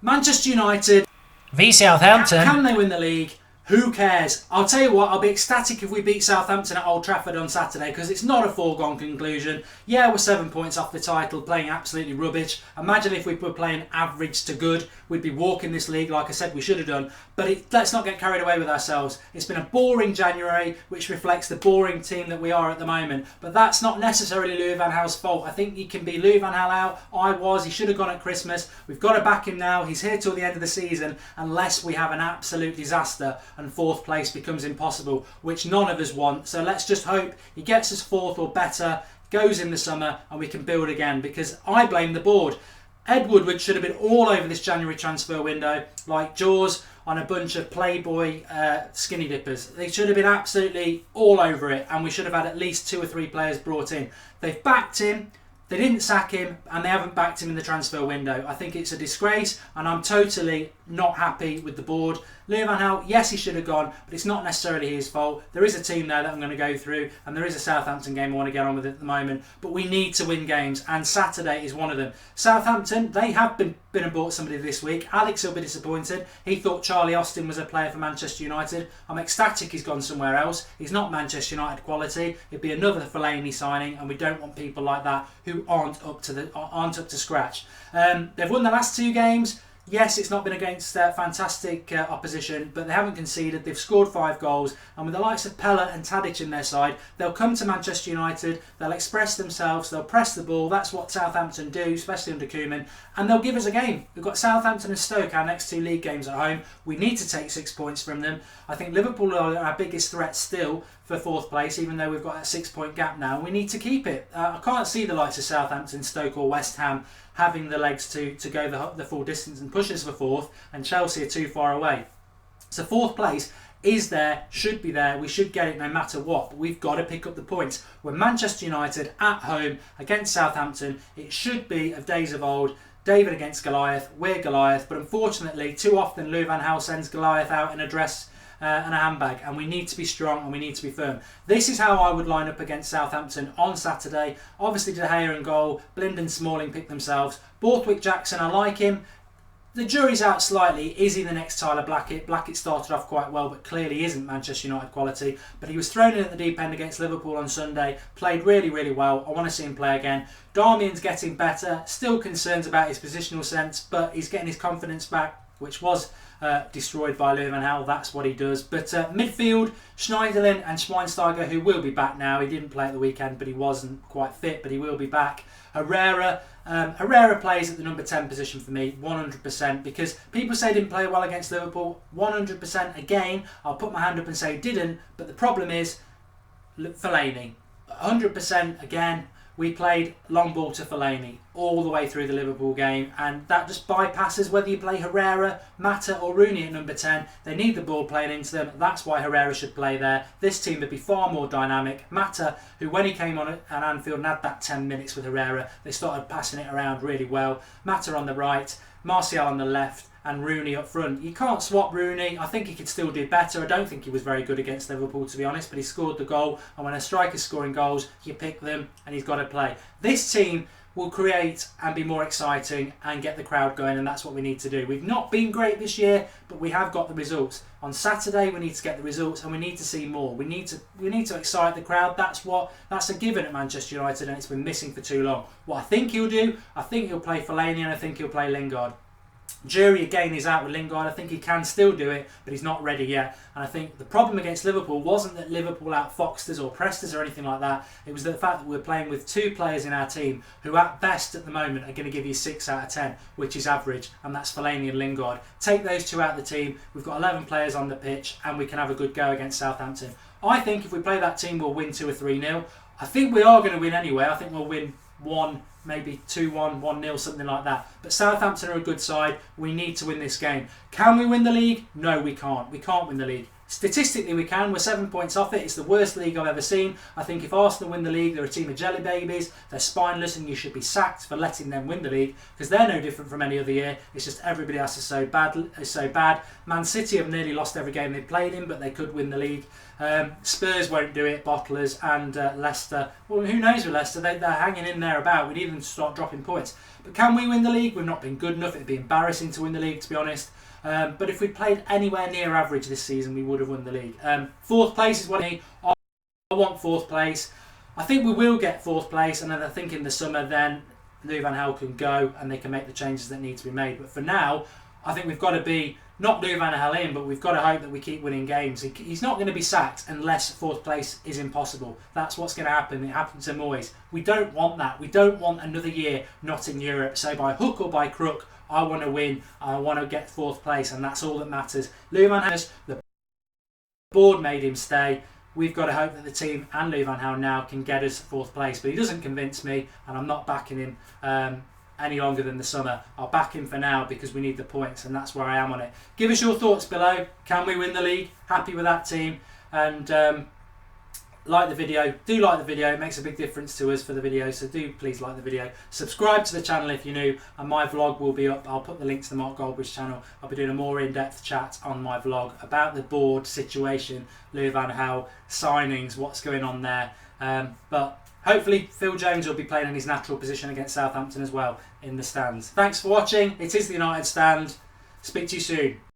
Manchester United v Southampton. Can they win the league? Who cares? I'll tell you what, I'll be ecstatic if we beat Southampton at Old Trafford on Saturday, because it's not a foregone conclusion. Yeah, we're 7 points off the title, playing absolutely rubbish. Imagine if we were playing average to good, we'd be walking this league like I said we should have done. But let's not get carried away with ourselves. It's been a boring January, which reflects the boring team that we are at the moment. But that's not necessarily Louis van Gaal's fault. I think he can be Louis van Gaal out. He should have gone at Christmas. We've got to back him now. He's here till the end of the season, unless we have an absolute disaster and fourth place becomes impossible, which none of us want. So let's just hope he gets us fourth or better, goes in the summer, and we can build again, because I blame the board. Ed Woodward should have been all over this January transfer window like Jaws on a bunch of Playboy skinny dippers. They should have been absolutely all over it, and we should have had at least 2 or 3 players brought in. They've backed him, they didn't sack him, and they haven't backed him in the transfer window. I think it's a disgrace, and I'm totally not happy with the board. Louis van Gaal, yes, he should have gone, but it's not necessarily his fault. There is a team there that I'm going to go through, and there is a Southampton game I want to get on with at the moment, but we need to win games, and Saturday is one of them. Southampton, they have been and bought somebody this week. Alex will be disappointed. He thought Charlie Austin was a player for Manchester United. I'm ecstatic he's gone somewhere else. He's not Manchester United quality. It'd be another Fellaini signing, and we don't want people like that who aren't up to scratch. They've won the last 2 games. Yes, it's not been against fantastic opposition, but they haven't conceded. They've scored 5 goals, and with the likes of Pella and Tadic in their side, they'll come to Manchester United, they'll express themselves, they'll press the ball. That's what Southampton do, especially under Koeman, and they'll give us a game. We've got Southampton and Stoke, our next 2 league games at home. We need to take 6 points from them. I think Liverpool are our biggest threat still for 4th place, even though we've got that 6-point gap now. We need to keep it. I can't see the likes of Southampton, Stoke or West Ham having the legs to go the full distance and push us for 4th, and Chelsea are too far away. So 4th place is there, should be there, we should get it no matter what, but we've got to pick up the points. We're Manchester United at home against Southampton. It should be of days of old, David against Goliath, we're Goliath, but unfortunately too often Louis van Gaal sends Goliath out in a dress and a handbag, and we need to be strong and we need to be firm. This is how I would line up against Southampton on Saturday. Obviously De Gea in goal, Blind and Smalling pick themselves. Borthwick Jackson, I like him. The jury's out slightly. Is he the next Tyler Blackett? Blackett started off quite well, but clearly isn't Manchester United quality. But he was thrown in at the deep end against Liverpool on Sunday. Played really, really well. I want to see him play again. Darmian's getting better. Still concerns about his positional sense, but he's getting his confidence back, which was destroyed by Louis van Gaal. That's what he does. But midfield, Schneiderlin and Schweinsteiger, who will be back now. He didn't play at the weekend, but he wasn't quite fit, but he will be back. Herrera plays at the number 10 position for me, 100%, because people say he didn't play well against Liverpool. 100% again, I'll put my hand up and say he didn't, but the problem is Fellaini. 100% again. We played long ball to Fellaini all the way through the Liverpool game, and that just bypasses whether you play Herrera, Mata or Rooney at number 10. They need the ball playing into them. That's why Herrera should play there. This team would be far more dynamic. Mata, who when he came on at Anfield and had that 10 minutes with Herrera, they started passing it around really well. Mata on the right, Martial on the left, and Rooney up front. You can't swap Rooney. I think he could still do better. I don't think he was very good against Liverpool, to be honest, but he scored the goal, and when a striker's scoring goals, you pick them and he's got to play. This team will create and be more exciting and get the crowd going, and that's what we need to do. We've not been great this year, but we have got the results. On Saturday we need to get the results, and we need to see more. We need to excite the crowd. That's a given at Manchester United, and it's been missing for too long. What I think he'll do, I think he'll play Fellaini, and I think he'll play Lingard. Jury again is out with Lingard. I think he can still do it, but he's not ready yet. And I think the problem against Liverpool wasn't that Liverpool outfoxed us or pressed us or anything like that. It was the fact that we're playing with 2 players in our team who at best at the moment are going to give you 6 out of 10, which is average, and that's Fellaini and Lingard. Take those 2 out of the team, we've got 11 players on the pitch, and we can have a good go against Southampton. I think if we play that team, we'll win 2 or 3-0. I think we are going to win anyway. I think we'll win 1, maybe 2-1, 1-0, something like that. But Southampton are a good side. We need to win this game. Can we win the league? No, we can't. We can't win the league. Statistically, we can. We're 7 points off it. It's the worst league I've ever seen. I think if Arsenal win the league, they're a team of jelly babies. They're spineless, and you should be sacked for letting them win the league, because they're no different from any other year. It's just everybody else is so bad. Man City have nearly lost every game they've played in, but they could win the league. Spurs won't do it, Bottlers, and Leicester. Well, who knows with Leicester? They're hanging in there about. We need them to start dropping points. But can we win the league? We've not been good enough. It'd be embarrassing to win the league, to be honest. But if we played anywhere near average this season, we would have won the league. Fourth place is what I need. I want fourth place. I think we will get fourth place, and then I think in the summer then Louis van Gaal can go and they can make the changes that need to be made. But for now, I think we've got to be, not Louis van Gaal in, but we've got to hope that we keep winning games. He's not going to be sacked unless fourth place is impossible. That's what's going to happen. It happened to Moyes. We don't want that. We don't want another year not in Europe. So by hook or by crook, I want to win. I want to get fourth place, and that's all that matters. Louis van Gaal, the board made him stay. We've got to hope that the team and Louis van Gaal now can get us fourth place. But he doesn't convince me, and I'm not backing him any longer than the summer. I'll back him for now because we need the points, and that's where I am on it. Give us your thoughts below. Can we win the league? Happy with that team? And like the video. Do like the video. It makes a big difference to us for the video, so do please like the video. Subscribe to the channel if you're new, and my vlog will be up. I'll put the link to the Mark Goldbridge channel. I'll be doing a more in-depth chat on my vlog about the board situation, Louis van Gaal, signings, what's going on there. But hopefully Phil Jones will be playing in his natural position against Southampton as well in the stands. Thanks for watching. It is the United Stand. Speak to you soon.